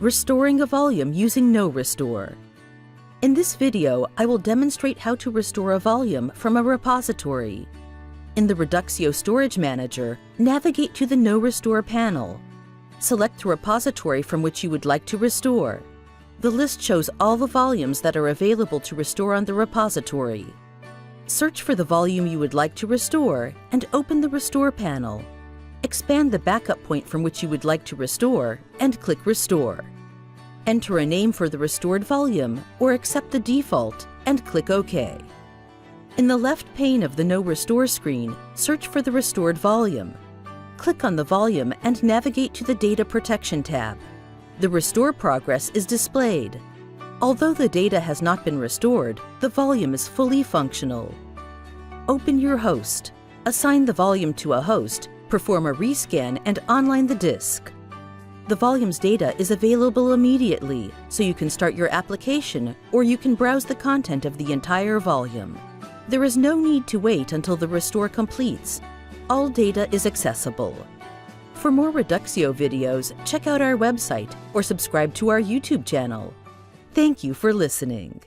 Restoring a volume using NoRestore. In this video, I will demonstrate how to restore a volume from a repository. In the Reduxio Storage Manager, navigate to the NoRestore panel. Select the repository from which you would like to restore. The list shows all the volumes that are available to restore on the repository. Search for the volume you would like to restore and open the Restore panel. Expand the backup point from which you would like to restore and click Restore. Enter a name for the restored volume or accept the default and click OK. In the left pane of the NoRestore screen, search for the restored volume. Click on the volume and navigate to the Data Protection tab. The restore progress is displayed. Although the data has not been restored, the volume is fully functional. Open your host. Assign the volume to a host, perform a rescan, and online the disk. The volume's data is available immediately, so you can start your application or you can browse the content of the entire volume. There is no need to wait until the restore completes. All data is accessible. For more Reduxio videos, check out our website or subscribe to our YouTube channel. Thank you for listening.